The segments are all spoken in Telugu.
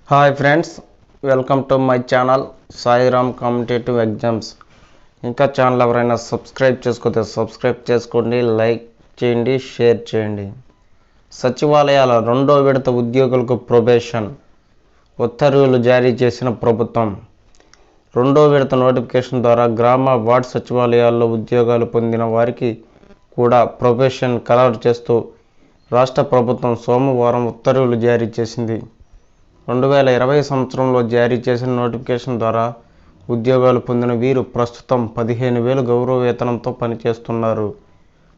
Hi friends, welcome to my channel Sairam competitive exams. ఇంకా ఛానల్ ఎవరైనా సబ్స్క్రైబ్ చేసుకోతే సబ్స్క్రైబ్ చేసుకోండి, లైక్ చేయండి, షేర్ చేయండి. సచివాలయాల రెండో విడత ఉద్యోగులకు ప్రొబేషన్ ఉత్తర్వులు జారీ చేసిన ప్రభుత్వం. రెండో విడత నోటిఫికేషన్ ద్వారా గ్రామ వార్డ్ సచివాలయాల్లో ఉద్యోగాలు పొందిన వారికి కూడా ప్రొబేషన్ ఖరారు చేస్తూ రాష్ట్ర ప్రభుత్వం సోమవారం ఉత్తర్వులు జారీ చేసింది. 2020 సంవత్సరంలో జారీ చేసిన నోటిఫికేషన్ ద్వారా ఉద్యోగాలు పొందిన వీరు ప్రస్తుతం 15,000 గౌరవ వేతనంతో పనిచేస్తున్నారు.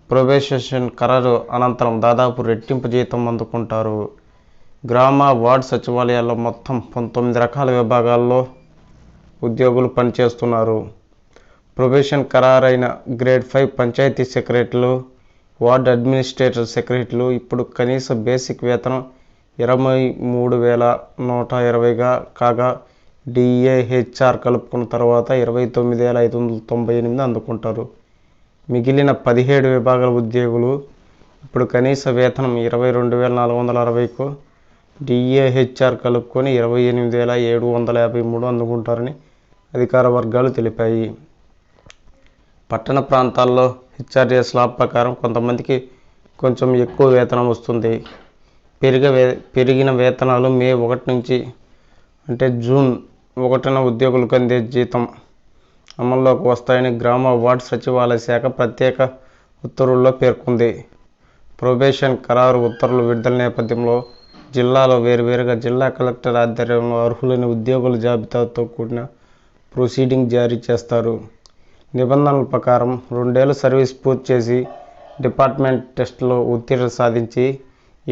ప్రొబేషన్ ఖరారు అనంతరం దాదాపు రెట్టింపు జీతం అందుకుంటారు. గ్రామ వార్డ్ సచివాలయాల్లో మొత్తం 19 రకాల విభాగాల్లో ఉద్యోగులు పనిచేస్తున్నారు. ప్రొబేషన్ ఖరారైన గ్రేడ్ 5 పంచాయతీ సెక్రటరీలు, వార్డ్ అడ్మినిస్ట్రేటర్ సెక్రటరీలు ఇప్పుడు కనీస బేసిక్ వేతనం 23,120గా కాగా డిఏహెచ్ఆర్ కలుపుకున్న తర్వాత 29,598 అందుకుంటారు. మిగిలిన 17 విభాగాల ఉద్యోగులు ఇప్పుడు కనీస వేతనం 22,460కు డిఏహెచ్ఆర్ కలుపుకొని 28,753 అందుకుంటారని అధికార వర్గాలు తెలిపాయి. పట్టణ ప్రాంతాల్లో హెచ్ఆర్ఏ స్లాబ్ ప్రకారం కొంతమందికి కొంచెం ఎక్కువ వేతనం వస్తుంది. పెరిగిన వేతనాలు మే 1 నుంచి అంటే జూన్ 1న ఉద్యోగులకు అందే జీతం అమల్లోకి వస్తాయని గ్రామ వార్డ్ సచివాలయ శాఖ ప్రత్యేక ఉత్తర్వుల్లో పేర్కొంది. ప్రొబేషన్ ఖరారు ఉత్తర్వుల విడుదల నేపథ్యంలో జిల్లాలో వేర్వేరుగా జిల్లా కలెక్టర్ ఆధ్వర్యంలో అర్హులైన ఉద్యోగుల జాబితాతో కూడిన ప్రొసీడింగ్ జారీ చేస్తారు. నిబంధనల ప్రకారం 2 ఏళ్ల సర్వీస్ పూర్తి చేసి డిపార్ట్మెంట్ టెస్టులో ఉత్తీర్ణత సాధించి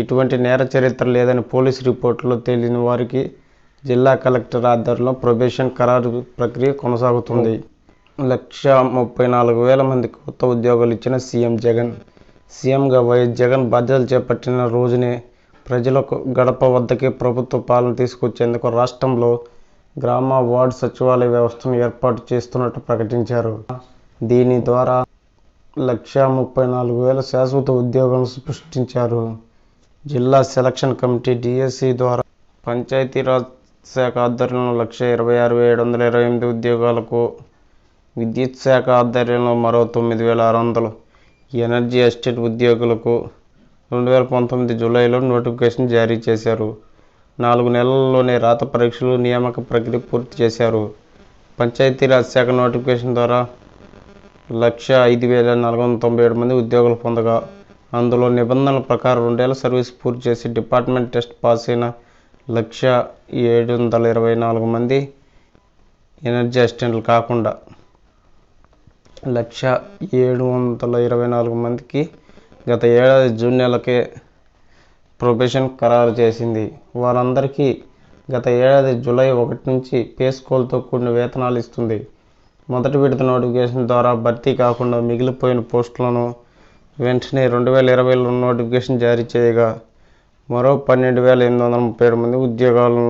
ఇటువంటి నేర చరిత్ర లేదని పోలీసు రిపోర్టులో తేలిన వారికి జిల్లా కలెక్టర్ ఆధ్వర్యంలో ప్రొబేషన్ ఖరారు ప్రక్రియ కొనసాగుతుంది. 1,34,000 మందికి కొత్త ఉద్యోగాలు ఇచ్చిన సీఎం జగన్. సీఎంగా వైఎస్ జగన్ బాధ్యతలు చేపట్టిన రోజునే ప్రజలకు గడప వద్దకే ప్రభుత్వ పాలన తీసుకొచ్చేందుకు రాష్ట్రంలో గ్రామ వార్డ్ సచివాలయ వ్యవస్థను ఏర్పాటు చేస్తున్నట్టు ప్రకటించారు. దీని ద్వారా 1,34,000 శాశ్వత ఉద్యోగాలను సృష్టించారు. జిల్లా సెలక్షన్ కమిటీ డిఎస్సి ద్వారా పంచాయతీరాజ్ శాఖ ఆధ్వర్యంలో 1,26,728 ఉద్యోగాలకు, విద్యుత్ శాఖ ఆధ్వర్యంలో మరో 9,600 ఎనర్జీ ఎస్టేట్ ఉద్యోగులకు 2019 జూలైలో నోటిఫికేషన్ జారీ చేశారు. 4 నెలల్లోనే రాత పరీక్షలు, నియామక ప్రక్రియ పూర్తి చేశారు. పంచాయతీరాజ్ శాఖ నోటిఫికేషన్ ద్వారా 1,05,497 మంది ఉద్యోగులు పొందగా అందులో నిబంధనల ప్రకారం 2 ఏళ్ల సర్వీస్ పూర్తి చేసి డిపార్ట్మెంట్ టెస్ట్ పాస్ అయిన 1,724 మంది, ఎనర్జీ అసిస్టెంట్లు కాకుండా 1,724 మందికి గత ఏడాది జూన్ నెలకే ప్రొబేషన్ ఖరారు చేసింది. వారందరికీ గత ఏడాది జూలై 1 నుంచి పే స్కేల్తో కూడిన వేతనాలు ఇస్తుంది. మొదటి విడత నోటిఫికేషన్ ద్వారా భర్తీ కాకుండా మిగిలిపోయిన పోస్టులను వెంటనే 2020లో నోటిఫికేషన్ జారీ చేయగా మరో 12,837 మంది ఉద్యోగాలను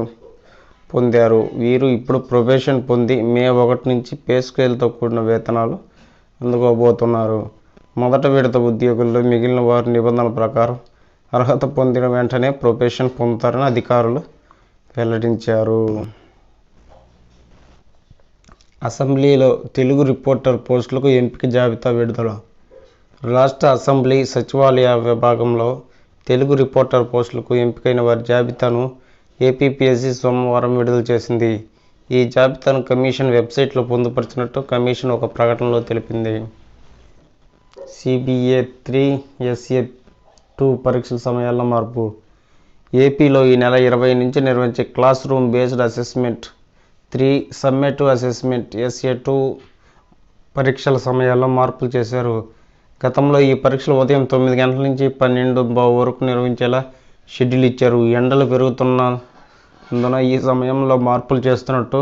పొందారు. వీరు ఇప్పుడు ప్రొబేషన్ పొంది మే 1 నుంచి పే స్కేల్తో కూడిన వేతనాలు అందుకోబోతున్నారు. మొదటి విడత ఉద్యోగుల్లో మిగిలిన వారి నిబంధనల ప్రకారం అర్హత పొందిన వెంటనే ప్రొబేషన్ పొందుతారని అధికారులు వెల్లడించారు. అసెంబ్లీలో తెలుగు రిపోర్టర్ పోస్టులకు ఎంపిక జాబితా విడుదల. రాష్ట్ర అసెంబ్లీ సచివాలయ విభాగంలో తెలుగు రిపోర్టర్ పోస్టులకు ఎంపికైన వారి జాబితాను ఏపీపీఎస్సీ సోమవారం విడుదల చేసింది. ఈ జాబితాను కమిషన్ వెబ్సైట్లో పొందుపరిచినట్టు కమిషన్ ఒక ప్రకటనలో తెలిపింది. CBA 3, SA 2 పరీక్షల సమయాల్లో మార్పు. ఏపీలో ఈ నెల 20 నుంచి నిర్వహించే class room based assessment 3, summative assessment SA 2 పరీక్షల సమయాల్లో మార్పులు చేశారు. గతంలో ఈ పరీక్షలు ఉదయం 9 గంటల నుంచి 12:15 వరకు నిర్వహించేలా షెడ్యూల్ ఇచ్చారు. ఎండలు పెరుగుతున్నందున ఈ సమయంలో మార్పులు చేస్తున్నట్టు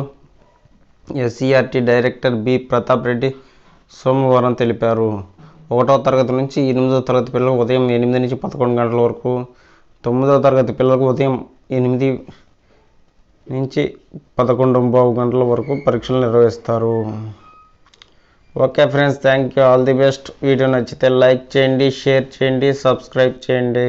SCRT director B Pratap Reddy సోమవారం తెలిపారు. 1వ తరగతి నుంచి 8వ తరగతి పిల్లలకు ఉదయం 8 నుంచి 11 గంటల వరకు, 9వ తరగతి పిల్లలకు ఉదయం 8 నుంచి 11:15 గంటల వరకు పరీక్షలు నిర్వహిస్తారు. Okay friends, thank you, all the best. Video నచ్చితే లైక్ చేయండి, షేర్ చేయండి, సబ్స్క్రైబ్ చేయండి.